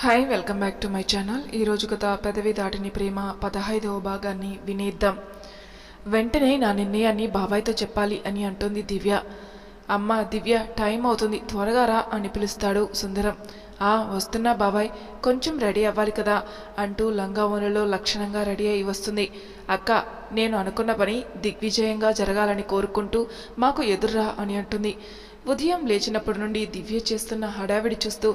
Hi welcome back to my channel. ఈరోజు గత పెదవి దాటిని ప్రేమ 15వ భాగాన్ని వినేద్దాం. వెంటనే నా నిర్ణయాన్ని బాబాయ్తో చెప్పాలి అని అంటుంది దివ్య. అమ్మ దివ్య, టైం అవుతుంది, త్వరగా రా అని పిలుస్తాడు సుందరం. వస్తున్నా బాబాయ్, కొంచెం రెడీ అవ్వాలి కదా అంటూ లంగావోణిలో లక్షణంగా రెడీ అయి వస్తుంది. అక్క, నేను అనుకున్న పని దిగ్విజయంగా జరగాలని కోరుకుంటూ మాకు ఎదుర్రా అని అంటుంది. ఉదయం లేచినప్పటి నుండి దివ్య చేస్తున్న హడావిడి చూస్తూ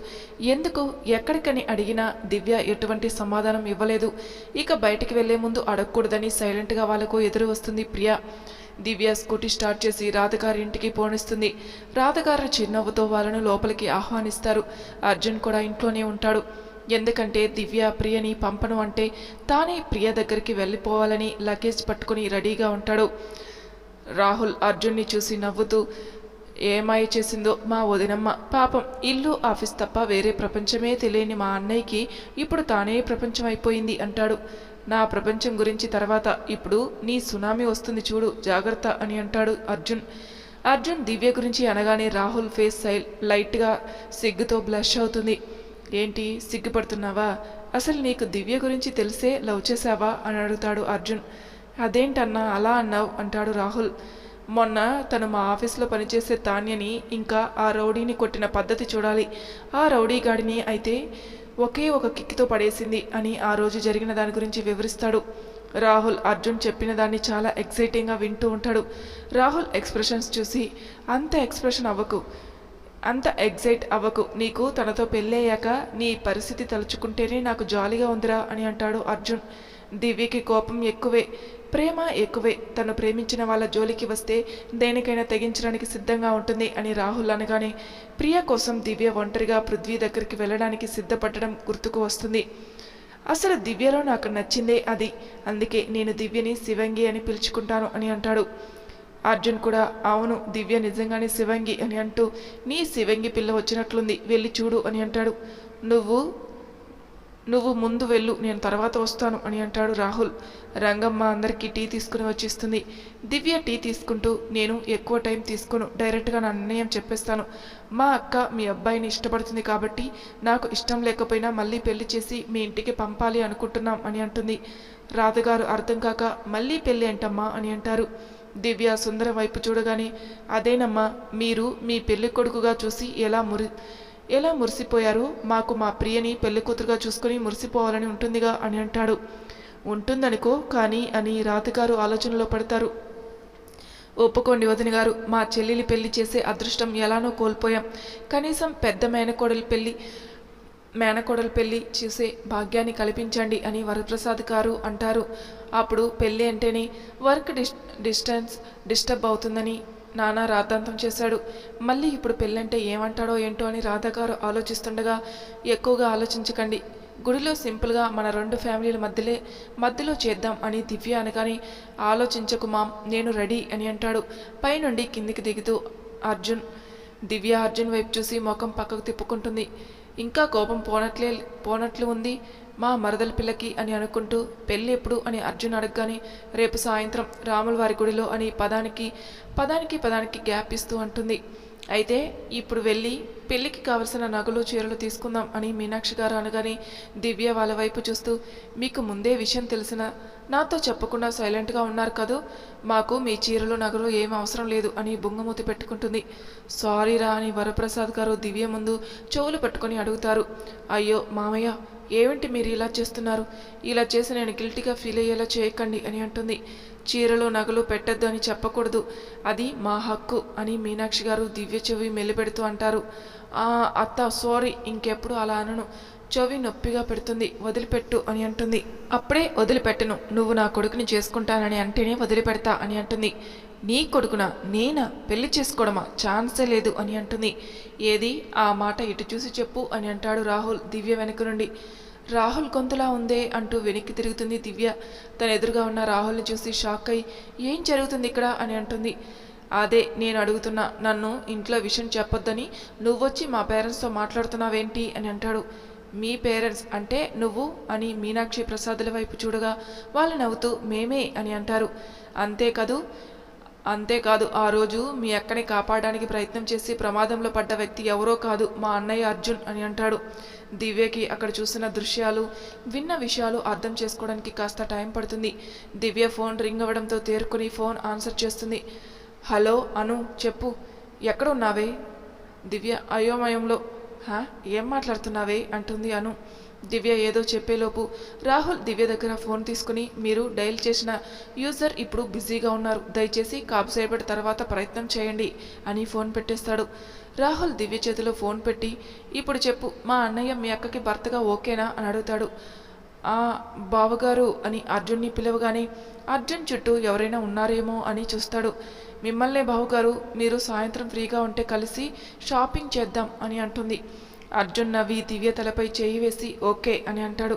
ఎందుకు ఎక్కడికని అడిగినా దివ్య ఎటువంటి సమాధానం ఇవ్వలేదు. ఇక బయటికి వెళ్లే ముందు అడగకూడదని సైలెంట్గా వాళ్ళకు ఎదురు వస్తుంది ప్రియ. దివ్య స్కూటీ స్టార్ట్ చేసి రాధగారి ఇంటికి పోనిస్తుంది. రాధగారు చిరునవ్వుతో వాళ్ళను లోపలికి ఆహ్వానిస్తారు. అర్జున్ కూడా ఇంట్లోనే ఉంటాడు. ఎందుకంటే దివ్య ప్రియని పంపను అంటే తానే ప్రియ దగ్గరికి వెళ్ళిపోవాలని లగేజ్ పట్టుకుని రెడీగా ఉంటాడు. రాహుల్ అర్జున్ని చూసి నవ్వుతూ, ఏమాయి చేసిందో మా వదినమ్మ, పాపం ఇల్లు ఆఫీస్ తప్ప వేరే ప్రపంచమే తెలియని మా అన్నయ్యకి ఇప్పుడు తానే ప్రపంచం అయిపోయింది అంటాడు. నా ప్రపంచం గురించి తర్వాత, ఇప్పుడు నీ సునామీ వస్తుంది చూడు, జాగ్రత్త అని అంటాడు అర్జున్. అర్జున్ దివ్య గురించి అనగానే రాహుల్ ఫేస్ లైట్గా సిగ్గుతో బ్లష్ అవుతుంది. ఏంటి సిగ్గుపడుతున్నావా? అసలు నీకు దివ్య గురించి తెలిసే లవ్ చేశావా అని అడుగుతాడు అర్జున్. అదేంటన్నా అలా అన్నావు అంటాడు రాహుల్. మొన్న తను మా ఆఫీస్లో పనిచేసే తాన్యని ఇంకా ఆ రౌడీని కొట్టిన పద్ధతి చూడాలి. ఆ రౌడీ గాడిని అయితే ఒకే ఒక కిక్కితో పడేసింది అని ఆ రోజు జరిగిన దాని గురించి వివరిస్తాడు. రాహుల్ అర్జున్ చెప్పిన దాన్ని చాలా ఎక్సైటింగ్గా వింటూ ఉంటాడు. రాహుల్ ఎక్స్ప్రెషన్స్ చూసి అంత ఎగ్జైట్ అవ్వకు, నీకు తనతో పెళ్ళయ్యాక నీ పరిస్థితి తలుచుకుంటేనే నాకు జాలీగా ఉందిరా అని అంటాడు అర్జున్. దివ్యకి కోపం ఎక్కువే, ప్రేమ ఎక్కువే. తను ప్రేమించిన వాళ్ళ జోలికి వస్తే దేనికైనా తెగించడానికి సిద్ధంగా ఉంటుంది అని రాహుల్ అనగానే ప్రియ కోసం దివ్య ఒంటరిగా పృథ్వీ దగ్గరికి వెళ్ళడానికి సిద్ధపడడం గుర్తుకు వస్తుంది. అసలు దివ్యలో నాకు నచ్చిందే అది, అందుకే నేను దివ్యని శివంగి అని పిలుచుకుంటాను అని అంటాడు. అర్జున్ కూడా అవును, దివ్య నిజంగానే శివంగి అని అంటూ, నీ శివంగి పిల్ల వచ్చినట్లుంది, వెళ్ళి చూడు అని అంటాడు. నువ్వు ముందు వెళ్ళు, నేను తర్వాత వస్తాను అని అంటాడు రాహుల్. రంగమ్మ అందరికీ టీ తీసుకుని వచ్చిస్తుంది. దివ్య టీ తీసుకుంటూ, నేను ఎక్కువ టైం తీసుకోను, డైరెక్ట్గా నా నిర్ణయం చెప్పేస్తాను. మా అక్క మీ అబ్బాయిని ఇష్టపడుతుంది కాబట్టి నాకు ఇష్టం లేకపోయినా మళ్ళీ పెళ్లి చేసి మీ ఇంటికి పంపాలి అనుకుంటున్నాం అని అంటుంది. రాధగారు అర్థం కాక, మళ్ళీ పెళ్ళి ఏంటమ్మా అని అంటారు. దివ్య సుందరం వైపు చూడగానే, అదేనమ్మా, మీరు మీ పెళ్లి కొడుకుగా చూసి ఎలా మురిసిపోయారు, మాకు మా ప్రియని పెళ్లి కూతురుగా చూసుకుని మురిసిపోవాలని ఉంటుందిగా అని అంటాడు. ఉంటుందనుకో కానీ అని రాధగారు ఆలోచనలో పడతారు. ఒప్పుకోండి వదిన గారు, మా చెల్లెలి పెళ్లి చేసే అదృష్టం ఎలానో కోల్పోయాం. కనీసం పెద్ద మేనకోడలు పెళ్లి చూసే భాగ్యాన్ని కల్పించండి అని వరప్రసాద్ గారు అంటారు. అప్పుడు పెళ్ళి అంటేనే వర్క్ డిస్టర్బ్ అవుతుందని నాన్న రాద్ధాంతం చేశాడు. మళ్ళీ ఇప్పుడు పెళ్ళంటే ఏమంటాడో ఏంటో అని రాధగారు ఆలోచిస్తుండగా, ఎక్కువగా ఆలోచించకండి, గుడిలో సింపుల్గా మన రెండు ఫ్యామిలీల మధ్యలో చేద్దాం అని దివ్య అనగానే, ఆలోచించకు మామ్, నేను రెడీ అని అంటాడు. పైనుండి కిందికి దిగుతూ దివ్య అర్జున్ వైపు చూసి ముఖం పక్కకు తిప్పుకుంటుంది. ఇంకా కోపం పోనట్లు ఉంది మా మరదల పిల్లకి అని అనుకుంటూ, పెళ్ళి ఎప్పుడు అని అర్జున్ అడగగానే, రేపు సాయంత్రం రాముల వారి గుడిలో అని పదానికి గ్యాప్ ఇస్తూ అంటుంది. అయితే ఇప్పుడు వెళ్ళి పెళ్ళికి కావలసిన నగలు చీరలు తీసుకుందాం అని మీనాక్షి గారు అనగానే దివ్య వాళ్ళ వైపు చూస్తూ, మీకు ముందే విషయం తెలిసిన నాతో చెప్పకుండా సైలెంట్గా ఉన్నారు కదూ, మాకు మీ చీరలు నగలు ఏం అవసరం లేదు అని బుంగమూతి పెట్టుకుంటుంది. సారీరా అని వరప్రసాద్ గారు దివ్య ముందు చెవులు పట్టుకొని అడుగుతారు. అయ్యో మామయ్య, ఏమిటి మీరు ఇలా చేస్తున్నారు, ఇలా చేసి నేను గిల్టీగా ఫీల్ అయ్యేలా చేయకండి అని అంటుంది. చీరలు నగలు పెట్టద్దు అని చెప్పకూడదు, అది మా హక్కు అని మీనాక్షి గారు దివ్య చెవి మెల్లిపెడుతూ అంటారు. అత్త సారీ, ఇంకెప్పుడు అలా అనను, చెవి నొప్పిగా పెడుతుంది, వదిలిపెట్టు అని అంటుంది. అప్పుడే వదిలిపెట్టను, నువ్వు నా కొడుకుని చేసుకుంటానని అంటేనే వదిలిపెడతా అని అంటుంది. నీ కొడుకునా, నేనా పెళ్లి చేసుకోవడమా, ఛాన్సే లేదు అని అంటుంది. ఏది ఆ మాట ఇటు చూసి చెప్పు అని అంటాడు రాహుల్ దివ్య వెనక నుండి. రాహుల్ గొంతులా ఉందే అంటూ వెనక్కి తిరుగుతుంది దివ్య. తన ఎదురుగా ఉన్న రాహుల్ని చూసి షాక్ అయి, ఏం జరుగుతుంది ఇక్కడ అని అంటుంది. అదే నేను అడుగుతున్నా, నన్ను ఇంట్లో విషయం చెప్పొద్దని నువ్వొచ్చి మా పేరెంట్స్తో మాట్లాడుతున్నావేంటి అని అంటాడు. మీ పేరెంట్స్ అంటే నువ్వు అని మీనాక్షి ప్రసాదుల వైపు చూడగా వాళ్ళు నవ్వుతూ మేమే అని అంటారు. అంతేకాదు అంతేకాదు ఆ రోజు మీ అక్కని కాపాడడానికి ప్రయత్నం చేసి ప్రమాదంలో పడ్డ వ్యక్తి ఎవరో కాదు మా అన్నయ్య అర్జున్ అని అంటాడు. దివ్యకి అక్కడ చూసిన దృశ్యాలు విన్న విషయాలు అర్థం చేసుకోవడానికి కాస్త టైం పడుతుంది. దివ్య ఫోన్ రింగ్ అవ్వడంతో తేరుకుని ఫోన్ ఆన్సర్ చేస్తుంది. హలో అను, చెప్పు, ఎక్కడ ఉన్నావే? దివ్య అయోమయంలో ఏం మాట్లాడుతున్నావే అంటుంది అను. దివ్య ఏదో చెప్పేలోపు రాహుల్ దివ్య దగ్గర ఫోన్ తీసుకుని మీరు డైల్ చేసిన యూజర్ ఇప్పుడు బిజీగా ఉన్నారు, దయచేసి కాసేపటి తర్వాత ప్రయత్నం చేయండి అని ఫోన్ పెట్టేస్తాడు. రాహుల్ దివ్య చేతిలో ఫోన్ పెట్టి ఇప్పుడు చెప్పు, మా అన్నయ్య మీ అక్కకి భర్తగా ఓకేనా అని అడుగుతాడు. ఆ బావగారు అని అర్జున్ని పిలవగానే అర్జున్ చుట్టూ ఎవరైనా ఉన్నారేమో అని చూస్తాడు. మిమ్మల్నే బావగారు, మీరు సాయంత్రం ఫ్రీగా ఉంటే కలిసి షాపింగ్ చేద్దాం అని అంటుంది. అర్జున్ నవ్వి దివ్య తలపై చేయి వేసి ఓకే అని అంటాడు.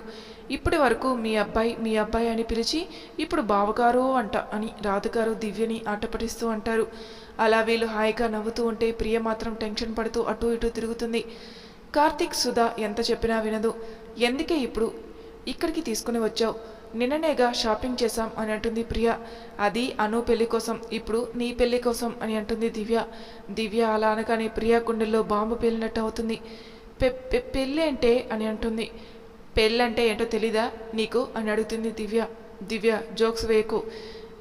ఇప్పటి వరకు మీ అబ్బాయి అని పిలిచి ఇప్పుడు బావగారు అంట అని రాధగారు దివ్యని ఆటపటిస్తూ అంటారు. అలా వీళ్ళు హాయిగా నవ్వుతూ ఉంటే ప్రియ మాత్రం టెన్షన్ పడుతూ అటూ ఇటూ తిరుగుతుంది. కార్తీక్ సుధా ఎంత చెప్పినా వినదు. ఎందుకే ఇప్పుడు ఇక్కడికి తీసుకుని వచ్చావు? నిన్ననేగా షాపింగ్ చేశాం అని అంటుంది ప్రియ. అది అను పెళ్లి కోసం, ఇప్పుడు నీ పెళ్లి కోసం అని అంటుంది దివ్య. దివ్య అలా అనగానే ప్రియ గుండెల్లో బాంబు పేలినట్టు అవుతుంది. పెళ్ళి అంటే అని అంటుంది. పెళ్ళంటే ఏంటో తెలీదా నీకు అని అడుగుతుంది దివ్య. దివ్య జోక్స్ వేయకు,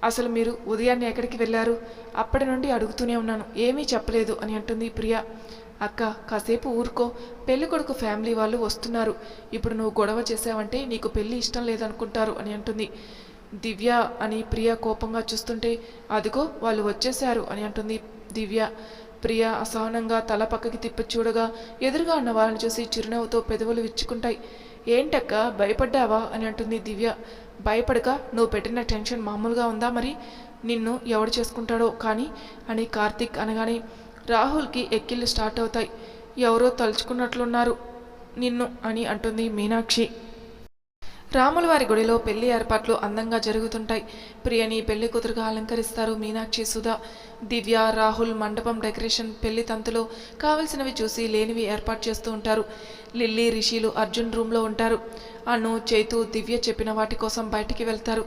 అసలు మీరు ఉదయాన్నే ఎక్కడికి వెళ్ళారు? అప్పటి నుండి అడుగుతూనే ఉన్నాను, ఏమీ చెప్పలేదు అని అంటుంది ప్రియ. అక్క కాసేపు ఊరుకో, పెళ్లి కొడుకు ఫ్యామిలీ వాళ్ళు వస్తున్నారు, ఇప్పుడు నువ్వు గొడవ చేసావంటే నీకు పెళ్ళి ఇష్టం లేదనుకుంటారు అని అంటుంది. దివ్య అని ప్రియ కోపంగా చూస్తుంటే అదిగో వాళ్ళు వచ్చేశారు అని అంటుంది దివ్య. ప్రియ అసహనంగా తల పక్కకి తిప్పి చూడగా ఎదురుగా ఉన్న వాళ్ళని చూసి చిరునవ్వుతో పెదవులు విచ్చుకుంటాయి. ఏంటక్క భయపడ్డావా అని అంటుంది దివ్య. భయపడక నువ్వు పెట్టిన టెన్షన్ మామూలుగా ఉందా మరి? నిన్ను ఎవడు చేసుకుంటాడో కానీ అని కార్తీక్ అనగానే రాహుల్కి ఎక్కిళ్ళు స్టార్ట్ అవుతాయి. ఎవరో తలుచుకున్నట్లున్నారు నిన్ను అని అంటుంది మీనాక్షి. రాములవారి గుడిలో పెళ్లి ఏర్పాట్లు అందంగా జరుగుతుంటాయి. ప్రియని పెళ్లి కూతురుగా అలంకరిస్తారు మీనాక్షి, సుధా. దివ్య, రాహుల్ మండపం డెకరేషన్, పెళ్లి తంతులో కావలసినవి చూసి లేనివి ఏర్పాటు చేస్తూ ఉంటారు. లిల్లీ, రిషిలు అర్జున్ రూమ్లో ఉంటారు. అను, చైతు దివ్య చెప్పిన వాటి కోసం బయటికి వెళ్తారు.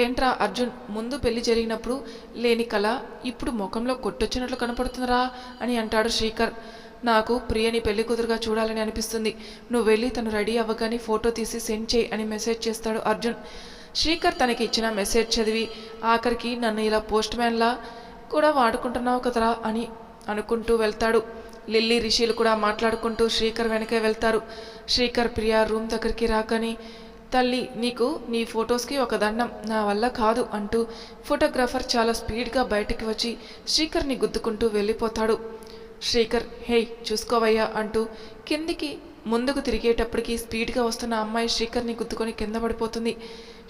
ఏంట్రా అర్జున్, ముందు పెళ్లి జరిగినప్పుడు లేని కళ ఇప్పుడు ముఖంలో కొట్టొచ్చినట్లు కనపడుతుందిరా అని అంటాడు శ్రీకర్. నాకు ప్రియని పెళ్లి కూతురుగా చూడాలని అనిపిస్తుంది, నువ్వు వెళ్ళి తను రెడీ అవ్వగానే ఫోటో తీసి సెండ్ చేయి అని మెసేజ్ చేస్తాడు అర్జున్. శ్రీకర్ తనకి ఇచ్చిన మెసేజ్ చదివి ఆఖరికి నన్ను ఇలా పోస్ట్ మ్యాన్లా కూడా వాడుకుంటున్నావు కదరా అని అనుకుంటూ వెళ్తాడు. లిల్లీ, రిషిలు కూడా మాట్లాడుకుంటూ శ్రీకర్ వెనకే వెళ్తారు. శ్రీకర్ ప్రియ రూమ్ దగ్గరికి రాగానే తల్లి నీకు నీ ఫొటోస్కి ఒక దండం, నా వల్ల కాదు అంటూ ఫోటోగ్రాఫర్ చాలా స్పీడ్గా బయటికి వచ్చి శ్రీకర్ని గుద్దుకుంటూ వెళ్ళిపోతాడు. శ్రీకర్ హే చూసుకోవయ్యా అంటూ కిందికి ముందుకు తిరిగేటప్పటికి స్పీడ్గా వస్తున్న అమ్మాయి శ్రీకర్ని గుద్దుకొని కింద పడిపోతుంది.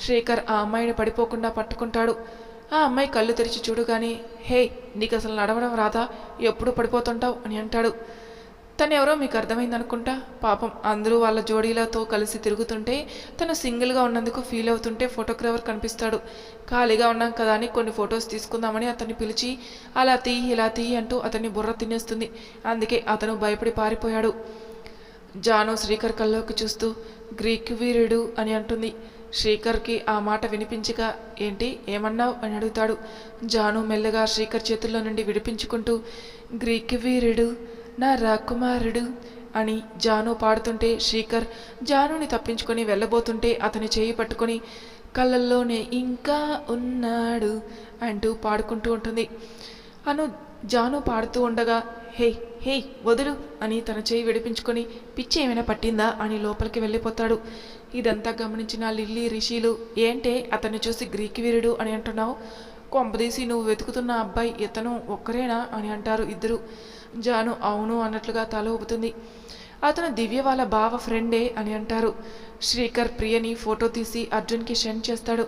శ్రీకర్ ఆ అమ్మాయిని పడిపోకుండా పట్టుకుంటాడు. ఆ అమ్మాయి కళ్ళు తెరిచి చూడగానే హే నీకు అసలు నడవడం రాదా, ఎప్పుడు పడిపోతుంటావు అని అంటాడు. తను ఎవరో మీకు అర్థమైందనుకుంటా. పాపం అందరూ వాళ్ళ జోడీలతో కలిసి తిరుగుతుంటే తను సింగిల్గా ఉన్నందుకు ఫీల్ అవుతుంటే ఫోటోగ్రాఫర్ కనిపిస్తాడు. ఖాళీగా ఉన్నాం కదా అని కొన్ని ఫొటోస్ తీసుకుందామని అతన్ని పిలిచి అలా తీయి ఇలా తీయి అంటూ అతన్ని బుర్ర తినేస్తుంది. అందుకే అతను భయపడి పారిపోయాడు. జాను శ్రీకర్ కల్లోకి చూస్తూ గ్రీక్ వీరుడు అని అంటుంది. శ్రీకర్కి ఆ మాట వినిపించక ఏంటి ఏమన్నావు అని అడుగుతాడు. జాను మెల్లగా శ్రీకర్ చేతుల్లో నుండి విడిపించుకుంటూ గ్రీక్ వీరుడు నా రాకుమారుడు అని జాను పాడుతుంటే శ్రీకర్ జానుని తప్పించుకొని వెళ్ళబోతుంటే అతని చేయి పట్టుకొని కళ్ళల్లోనే ఇంకా ఉన్నాడు అంటూ పాడుకుంటూ ఉంటుంది. అను జాను పాడుతూ ఉండగా హే హే వదులు అని తన చేయి విడిపించుకొని పిచ్చి ఏమైనా పట్టిందా అని లోపలికి వెళ్ళిపోతాడు. ఇదంతా గమనించిన లిల్లీ, రిషిలు ఏంటే అతన్ని చూసి గ్రీక్ వీరుడు అని అంటున్నావు, కొంపదీసి నువ్వు వెతుకుతున్న అబ్బాయి ఇతను ఒక్కరేనా అని అంటారు ఇద్దరు. జాను అవును అన్నట్లుగా తల ఊపుతుంది. అతను దివ్య వాళ్ళ బావ ఫ్రెండే అని అంటారు. శ్రీకర్ ప్రియని ఫోటో తీసి అర్జున్కి సెండ్ చేస్తాడు.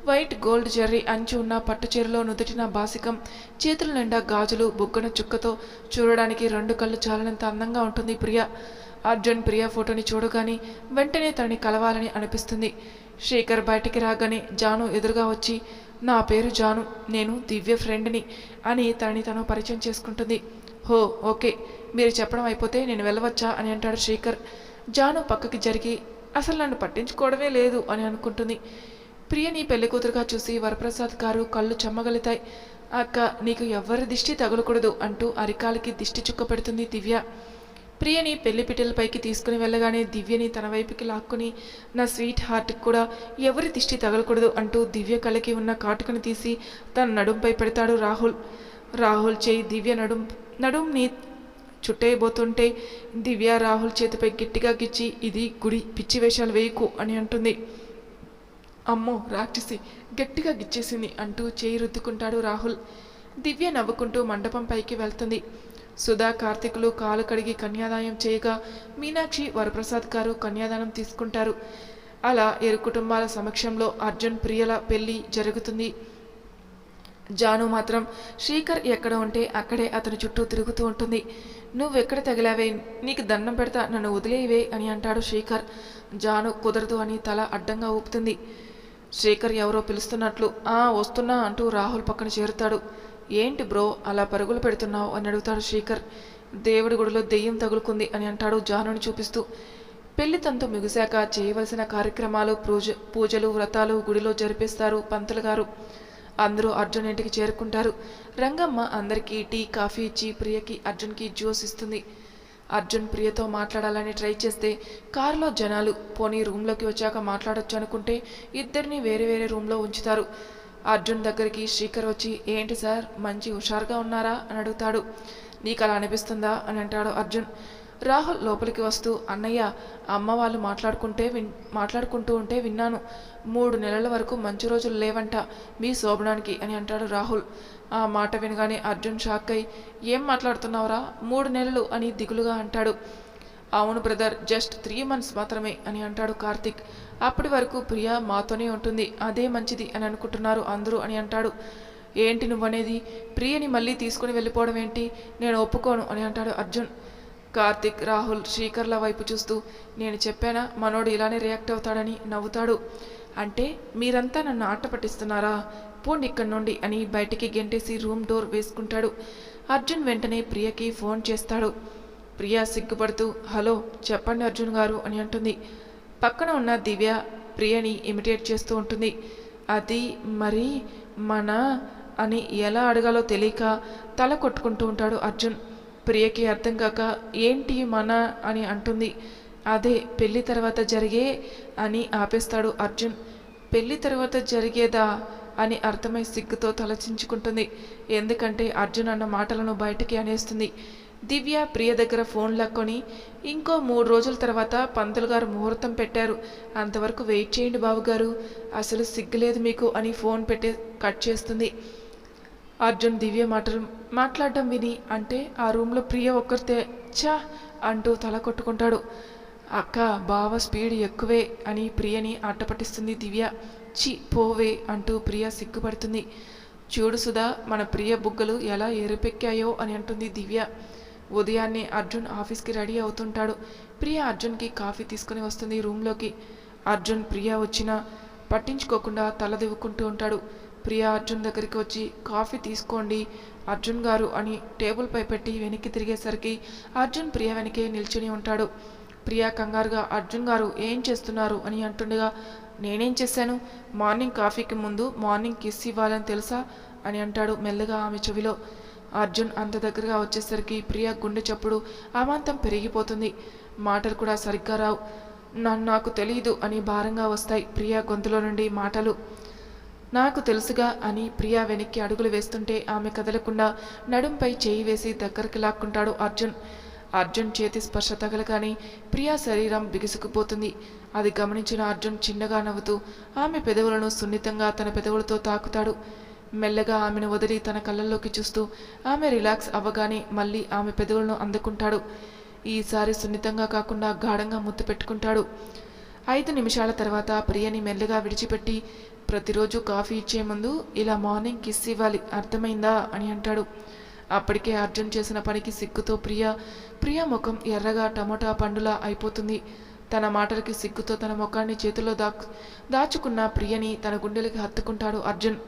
వైట్ గోల్డ్ జెర్రీ అంచు ఉన్న పట్టు చీరలో నుదుటిన బాసికం, చేతుల నిండా గాజులు, బుగ్గన చుక్కతో చూడడానికి రెండు కళ్ళు చాలనంత అందంగా ఉంటుంది ప్రియ. అర్జున్ ప్రియ ఫోటోని చూడగానే వెంటనే తనని కలవాలని అనిపిస్తుంది. శ్రీకర్ బయటికి రాగానే జాను ఎదురుగా వచ్చి నా పేరు జాను, నేను దివ్య ఫ్రెండ్ని అని తనని తను పరిచయం చేసుకుంటుంది. హో ఓకే, మీరు చెప్పడం అయిపోతే నేను వెళ్ళవచ్చా అని అంటాడు శ్రీకర్. జాను పక్కకి జరిగి అసలు నన్ను పట్టించుకోవడమే లేదు అని అనుకుంటుంది. ప్రియని పెళ్లి కూతురుగా చూసి వరప్రసాద్ గారు కళ్ళు చెమ్మగలుతాయి. అక్క నీకు ఎవ్వరి దిష్టి తగలకూడదు అంటూ అరికాలకి దిష్టి చుక్క పెడుతుంది దివ్య. ప్రియని పెళ్లిపిట్టెలపైకి తీసుకుని వెళ్ళగానే దివ్యని తన వైపుకి లాక్కుని నా స్వీట్ హార్ట్కి కూడా ఎవరి దిష్టి తగలకూడదు అంటూ దివ్య కళ్ళకి ఉన్న కాటుకను తీసి తన నడుంపై పెడతాడు రాహుల్. రాహుల్ చేయి దివ్య నడుంని చుట్టేయబోతుంటే దివ్య రాహుల్ చేతిపై గట్టిగా గిచ్చి ఇది గుడి, పిచ్చి వేషాలు వేయకు అని అంటుంది. అమ్మో రాక్షసి గట్టిగా గిచ్చేసింది అంటూ చేయి రుద్దుకుంటాడు రాహుల్. దివ్య నవ్వుకుంటూ మండపం పైకి వెళ్తుంది. సుధా కార్తీకులు కాలు కడిగి కన్యాదానం చేయగా మీనాక్షి వరప్రసాద్ గారు కన్యాదానం తీసుకుంటారు. అలా ఇరు కుటుంబాల సమక్షంలో అర్జున్ ప్రియల పెళ్లి జరుగుతుంది. జాను మాత్రం శ్రీకర్ ఎక్కడ ఉంటే అక్కడే అతని చుట్టూ తిరుగుతూ ఉంటుంది. నువ్వెక్కడ తగిలావే, నీకు దండం పెడతా, నన్ను వదిలేవే అని అంటాడు శ్రీకర్. జాను కుదరదు అని తల అడ్డంగా ఊపుతుంది. శ్రీకర్ ఎవరో పిలుస్తున్నట్లు వస్తున్నా అంటూ రాహుల్ పక్కన చేరుతాడు. ఏంటి బ్రో అలా పరుగులు పెడుతున్నావు అని అడుగుతాడు శ్రీకర్. దేవుడి గుడిలో దెయ్యం తగులుకుంది అని అంటాడు జానుని చూపిస్తూ. పెళ్లి తంతు ముగిశాక చేయవలసిన కార్యక్రమాలు పూజలు వ్రతాలు గుడిలో జరిపిస్తారు పంతులు గారు. అందరూ అర్జున్ ఇంటికి చేరుకుంటారు. రంగమ్మ అందరికీ టీ కాఫీ ఇచ్చి ప్రియకి అర్జున్కి జ్యూస్ ఇస్తుంది. అర్జున్ ప్రియతో మాట్లాడాలని ట్రై చేస్తే కారులో జనాలు పోనీ రూమ్లోకి వచ్చాక మాట్లాడొచ్చు అనుకుంటే ఇద్దరిని వేరే వేరే రూమ్లో ఉంచుతారు. అర్జున్ దగ్గరికి శ్రీకర్ వచ్చి ఏంటి సార్ మంచి హుషారుగా ఉన్నారా అని అడుగుతాడు. నీకు అలా అనిపిస్తుందా అని అంటాడు అర్జున్. రాహుల్ లోపలికి వస్తూ అన్నయ్య అమ్మ వాళ్ళు మాట్లాడుకుంటూ ఉంటే విన్నాను. 3 నెలల వరకు మంచి రోజులు లేవంట మీ శోభనానికి అని అంటాడు రాహుల్. ఆ మాట వినగానే అర్జున్ షాక్ అయి ఏం మాట్లాడుతున్నావురా 3 నెలలు అని దిగులుగా అంటాడు. అవును బ్రదర్ జస్ట్ 3 months మాత్రమే అని అంటాడు కార్తీక్. అప్పటి వరకు ప్రియ మాతోనే ఉంటుంది, అదే మంచిది అని అనుకుంటున్నారు అందరూ అని అంటాడు. ఏంటి నువ్వనేది, ప్రియని మళ్ళీ తీసుకుని వెళ్ళిపోవడం ఏంటి, నేను ఒప్పుకోను అని అంటాడు అర్జున్. కార్తీక్ రాహుల్ శ్రీకర్ల వైపు చూస్తూ నేను చెప్పానా మనోడు ఇలానే రియాక్ట్ అవుతాడని నవ్వుతాడు. అంటే మీరంతా నన్ను ఆట పట్టిస్తున్నారా, పోండి ఇక్కడి నుండి అని బయటికి గెంటేసి రూమ్ డోర్ వేసుకుంటాడు. అర్జున్ వెంటనే ప్రియకి ఫోన్ చేస్తాడు. ప్రియ సిగ్గుపడుతూ హలో చెప్పండి అర్జున్ గారు అని అంటుంది. పక్కన ఉన్న దివ్య ప్రియని ఇమిటేట్ చేస్తూ ఉంటుంది. అది మరి మన అని ఎలా అడగాలో తెలియక తల కొట్టుకుంటూ ఉంటాడు అర్జున్. ప్రియకి అర్థం కాక ఏంటి మన అని అంటుంది. అదే పెళ్లి తర్వాత జరిగే అని ఆపేస్తాడు అర్జున్. పెళ్లి తర్వాత జరిగేదా అని అర్థమై సిగ్గుతో తలచించుకుంటుంది. ఎందుకంటే అర్జున్ అన్న మాటలను బయటకి అనేస్తుంది. దివ్య ప్రియ దగ్గర ఫోన్ లాక్కొని ఇంకో 3 రోజుల తర్వాత పంతులు గారు ముహూర్తం పెట్టారు, అంతవరకు వెయిట్ చేయండి బాబుగారు, అసలు సిగ్గులేదు మీకు అని ఫోన్ కట్ చేస్తుంది. అర్జున్ దివ్య మాట్లాడడం విని అంటే ఆ రూమ్లో ప్రియ ఒక్కరితే ఛా అంటూ తల కొట్టుకుంటాడు. అక్క బావ స్పీడ్ ఎక్కువే అని ప్రియని అట్టపట్టిస్తుంది దివ్య. చి పోవే అంటూ ప్రియ సిగ్గుపడుతుంది. చూడు సుధా మన ప్రియ బుగ్గలు ఎలా ఎరుపెక్కాయో అని అంటుంది దివ్య. ఉదయాన్నే అర్జున్ ఆఫీస్కి రెడీ అవుతుంటాడు. ప్రియ అర్జున్కి కాఫీ తీసుకుని వస్తుంది రూమ్లోకి. అర్జున్ ప్రియ వచ్చినా పట్టించుకోకుండా తల దివ్వుకుంటూ ఉంటాడు. ప్రియ అర్జున్ దగ్గరికి వచ్చి కాఫీ తీసుకోండి అర్జున్ గారు అని టేబుల్పై పెట్టి వెనక్కి తిరిగేసరికి అర్జున్ ప్రియ వెనకే నిల్చుని ఉంటాడు. ప్రియ కంగారుగా అర్జున్ గారు ఏం చేస్తున్నారు అని అంటుండగా నేనేం చేశాను, మార్నింగ్ కాఫీకి ముందు మార్నింగ్ కిస్ ఇవ్వాలని తెలుసా అని అంటాడు మెల్లగా ఆమె చెవిలో. అర్జున్ అంత దగ్గరగా వచ్చేసరికి ప్రియ గుండె చప్పుడు అమాంతం పెరిగిపోతుంది. మాటలు కూడా సరిగ్గా రావు. నాకు తెలియదు అని భారంగా వస్తాయి ప్రియ గొంతులో నుండి మాటలు. నాకు తెలుసుగా అని ప్రియ వెనక్కి అడుగులు వేస్తుంటే ఆమె కదలకుండా నడుంపై చేయి వేసి దగ్గరికి లాక్కుంటాడు అర్జున్. అర్జున్ చేతి స్పర్శ తగలగానే ప్రియా శరీరం బిగుసుకుపోతుంది. అది గమనించిన అర్జున్ చిన్నగా నవ్వుతూ ఆమె పెదవులను సున్నితంగా తన పెదవులతో తాకుతాడు. మెల్లగా ఆమెను వదిలి తన కళ్ళల్లోకి చూస్తూ ఆమె రిలాక్స్ అవ్వగానే మళ్ళీ ఆమె పెదవులను అందుకుంటాడు. ఈసారి సున్నితంగా కాకుండా గాఢంగా ముద్దు పెట్టుకుంటాడు. 5 నిమిషాల తర్వాత ప్రియని మెల్లగా విడిచిపెట్టి ప్రతిరోజు కాఫీ ఇచ్చే ముందు ఇలా మార్నింగ్ కిస్ ఇవ్వాలి అర్థమైందా అని అంటాడు. అప్పటికే అర్జున్ చేసిన పనికి సిగ్గుతో ప్రియ ముఖం ఎర్రగా టమోటా పండులా అయిపోతుంది. తన మాటలకి సిగ్గుతో తన ముఖాన్ని చేతిలో దాచుకున్న ప్రియని తన గుండెలకి హత్తుకుంటాడు అర్జున్.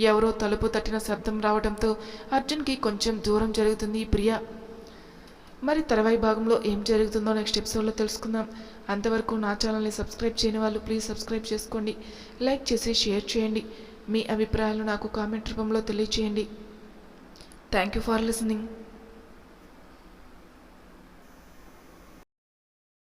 ఎవరో తలుపు తట్టిన శబ్దం రావడంతో అర్జున్కి కొంచెం దూరం జరుగుతుంది ప్రియ. మరి తర్వాయి భాగంలో ఏం జరుగుతుందో నెక్స్ట్ ఎపిసోడ్లో తెలుసుకుందాం. అంతవరకు నా ఛానల్ని సబ్స్క్రైబ్ చేయని వాళ్ళు ప్లీజ్ సబ్స్క్రైబ్ చేసుకోండి, లైక్ చేసి షేర్ చేయండి. మీ అభిప్రాయాలు నాకు కామెంట్ రూపంలో తెలియచేయండి. Thank you for listening.